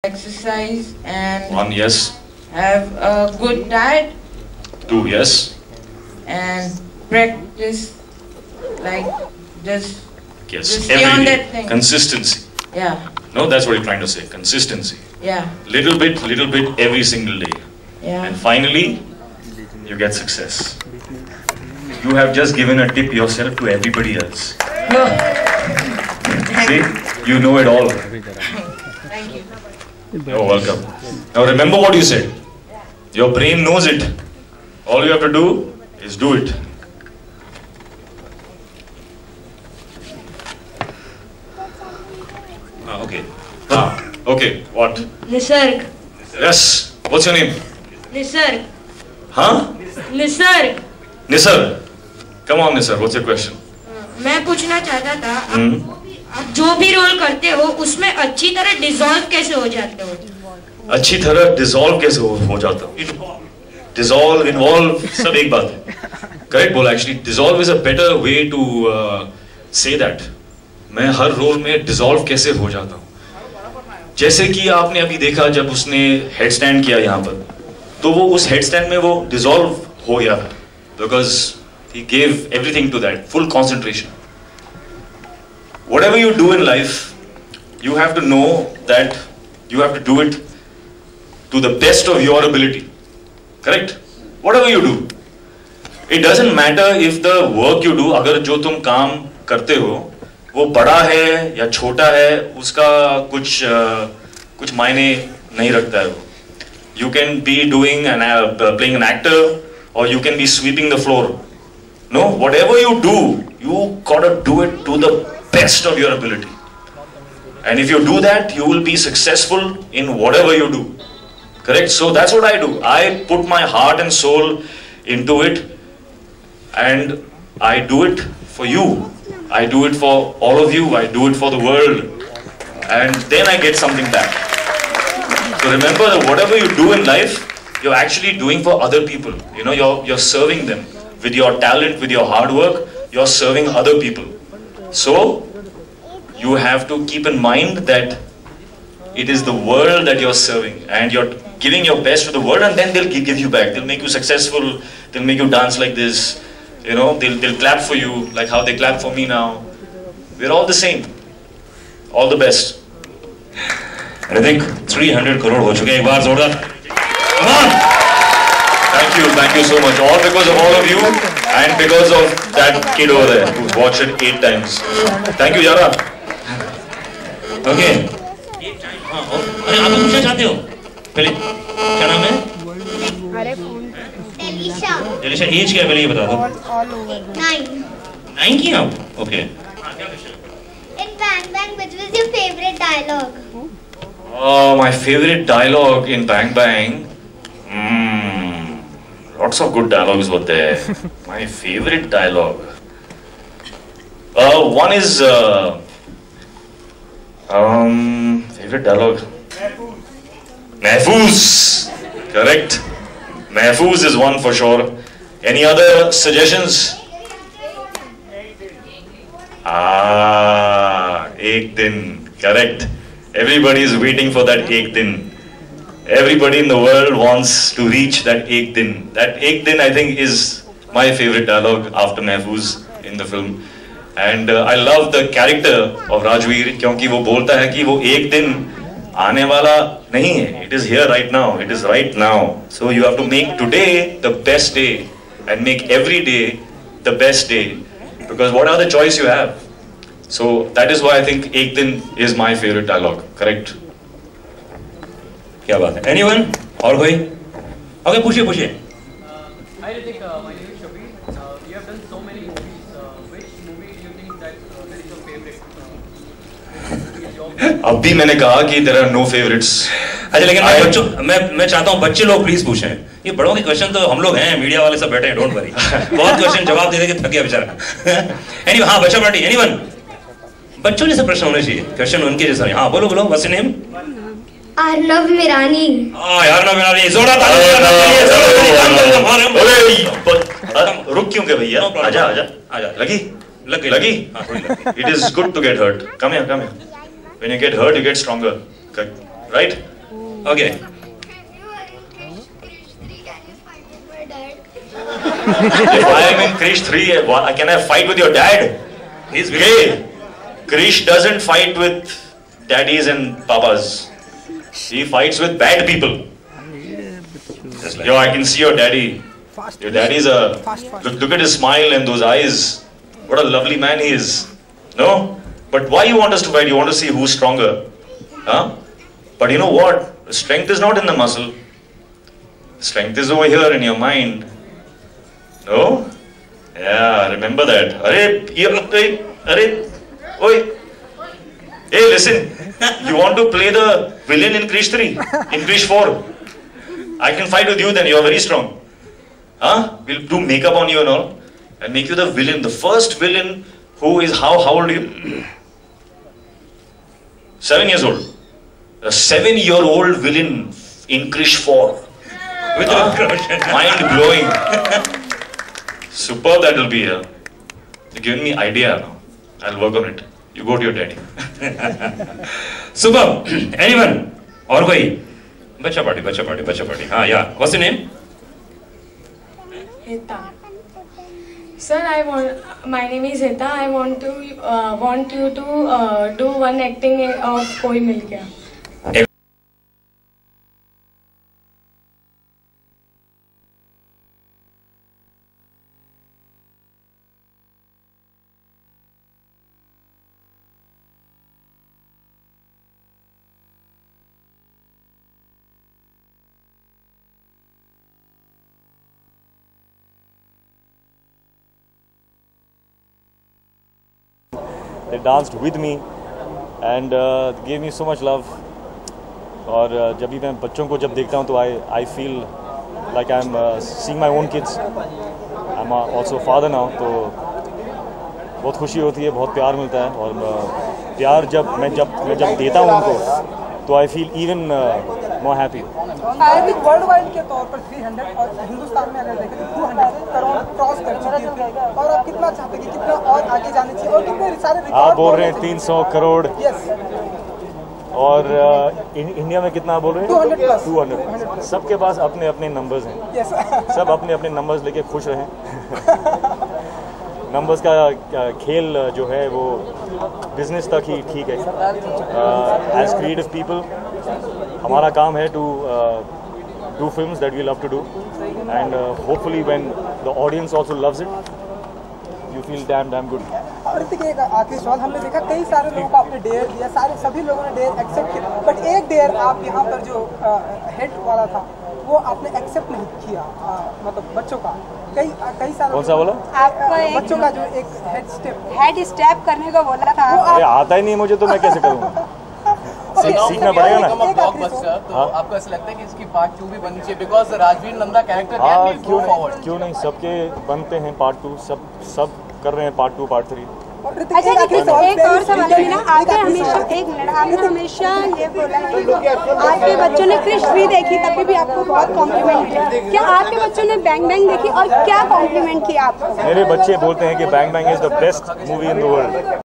exercise and 1, yes. have a good diet 2, yes. and practice like just Yes, stay on every day. that thing. Consistency. Yeah, No, that's what you're trying to say. Consistency. yeah, Little bit, every single day. yeah. And finally, you get success. You have just given a tip yourself to everybody else. See, you know it all. Thank you. You're welcome. Now remember what you said. Your brain knows it. All you have to do is do it. Okay. Okay. What? Nisarga Yes. What's your name? Nisarga Huh? Nisarga Nisar. Come on, Nisar. What's your question? मैं पूछना चाहता था Hmm? आप जो भी role करते हो उसमें अच्छी तरह डिसॉल्व कैसे हो जाते हो? अच्छी तरह डिसॉल्व कैसे हो जाता हूँ? डिसॉल्व, इन्वॉल्व, सब एक बात है. करेक्ट बोला actually. Dissolve is a better way to say that. मैं हर रोल में डिसॉल्व कैसे हो जाता हूँ. जैसे कि आपने अभी देखा जब उसने हेड स्टैंड किया यहाँ पर, तो वो उस हेड स्टैंड में वो डिसॉल्व हो गया because he gave everything to that, full concentration. Whatever you do in life, you have to know that you have to do it to the best of your ability. Correct? Whatever you do. It doesn't matter if the work you do, अगर जो तुम काम करते हो वो बड़ा है या छोटा है, उसका कुछ मायने नहीं रखता है वो. You can be doing playing an actor, or you can be sweeping the floor. No, whatever you do, you gotta do it to the best of your ability. And if you do that, you will be successful in whatever you do. Correct? So that's what I do. I put my heart and soul into it, and I do it for you. I do it for all of you. I do it for the world. And then I get something back. So remember that whatever you do in life, you're actually doing for other people. You know, you're serving them. With your talent, with your hard work, you're serving other people. So, you have to keep in mind that it is the world that you're serving, and you're giving your best to the world, and then they'll give you back. They'll make you successful, they'll make you dance like this, you know, they'll clap for you, like how they clap for me now. We're all the same. All the best. And I think 300 crore ho chuke. Ek baar zordar. Come on! Thank you so much. All because of all of you, and because of that kid over there who's watched it 8 times. Thank you, Yara. Okay. हाँ, अरे आप पूछना चाहते हो? पहले क्या नाम है? Delisha. जलिशा, एज क्या है पहले ये बता दो. 9. 9 की आप? Okay. In Bang Bang, which was your favorite dialogue? Oh, my favorite dialogue in Bang Bang. Lots of good dialogues were there. My favorite dialogue. One is favorite dialogue. Mahfouz. Correct. Mahfouz is one for sure. Any other suggestions? Ek Din. Correct. Everybody is waiting for that Ek Din. Everybody in the world wants to reach that Ek Din. That Ek Din, I think, is my favorite dialogue after Mahfouz in the film. And I love the character of Rajveer, क्योंकि वो बोलता है कि वो एक दिन आने वाला नहीं है. It is here right now. It is right now. So you have to make today the best day, and make every day the best day. Because what other choice you have? So that is why I think Ek Din is my favorite dialogue. Correct? क्या बात है? Anyone? और कोई? Okay, पूछिए. Hi Ritik, my name is Shabir. You have done so many movies. Which movie do you think that is your favorite? अब भी मैंने कहा कि there are no favorites. अच्छा, लेकिन मैं चाहता हूँ बच्चे लोग प्लीज पूछें. ये बड़ों के क्वेश्चन तो हम लोग हैं, मीडिया वाले सब बैठे हैं, डोंट वरी. बहुत क्वेश्चन जवाब दे के थक गया बेचारा. Anyway, हाँ, बच्चा पार्टी. Anyone? बच्चों जैसे प्रश्न होने चाहिए. क्वेश्चन उनके जैसा. हाँ, बोलो. What's your name? Arnav Mirani. यार ना मेरा जोड़ा रुक क्यों गए भैया? आजा. लगी. It is good to get hurt. Come here. When you get hurt, you get stronger. right? Okay. If I am in Krish 3, can I fight with your dad? He's Hey, Krish doesn't fight with daddies and papas. He fights with bad people. just like Yo, I can see your daddy. Your daddy's look at his smile and those eyes. What a lovely man he is. No? But why you want us to fight? You want to see who's stronger. Huh? But you know what? Strength is not in the muscle. Strength is over here in your mind. No? Yeah, remember that. Oi. Hey, listen. You want to play the villain in Krish 3? In Krish 4? I can fight with you then. You're very strong. Huh? We'll do makeup on you and all. And make you the villain. The first villain who is how old are you? 7 years old. A 7-year-old villain in Krish 4. with Mind blowing. Superb that will be here. You're giving me idea now. I'll work on it. You go to your daddy. Superb. Anyone? और कोई? बच्चा party. हाँ, yeah. What's your name? Heta. Sir, my name is Heta. I want you to do one acting of Koi Mil Gaya. They danced with me and gave me so much love. और जब भी मैं बच्चों को जब देखता हूँ तो I feel like I'm seeing my own kids. I'm also father now, तो बहुत खुशी होती है, बहुत प्यार मिलता है और प्यार जब मैं देता हूँ उनको तो I feel even more happy. World wide के तौर पर 300 और हिंदुस्तान में अगर देखें तो 200 करोड़ क्रॉस कर चुकी है और आप कितना चाहते हैं कि कितना और आगे जाने चाहिए और कितने सारे रिकॉर्ड आप बोल रहे हैं 300 करोड़ यस और इंडिया में कितना बोल रहे हैं 200 सबके पास अपने अपने नंबर्स हैं यस सब अपने अपने नंबर्स लेके खुश रहें नंबर्स का खेल जो है वो बिजनेस तक ही ठीक है एज क्रिएटिव पीपल हमारा काम है to do films that we love to do and hopefully when the audience also loves it you feel damn good. और एक आखिरी सवाल हमने देखा कई सारे लोगों को आपने डेयर दिया सभी लोगों ने डेयर एक्सेप्ट किया बट एक डेयर आप यहाँ पर जो हेड वाला था वो आपने एक्सेप्ट नहीं किया मतलब बच्चों का कई सारे कौन सा बोला आपको बच्चों का जो एक हेड स्टेप करने का बोला था अरे आता ही नहीं मुझे तो मैं कैसे करूँगा सीखना पड़ेगा ना तो आपको ऐसा लगता है कि इसकी पार्ट 2 भी बननी चाहिए because Rajveer Nanda character can be go forward क्यों नहीं सबके बनते हैं पार्ट 2 सब कर रहे हैं पार्ट 2 पार्ट 3 अच्छा एक और सवाल है ना आपने हमेशा ये बोला है कि आपके बच्चों ने क्रिश 3 देखी तभी भी आपको बहुत कॉम्प्लीमेंट किया क्या आपके बच्चों ने बैंग बैंग देखी और क्या कॉम्प्लीमेंट किया आपको मेरे बच्चे बोलते हैं कि bang bang is the best movie in the world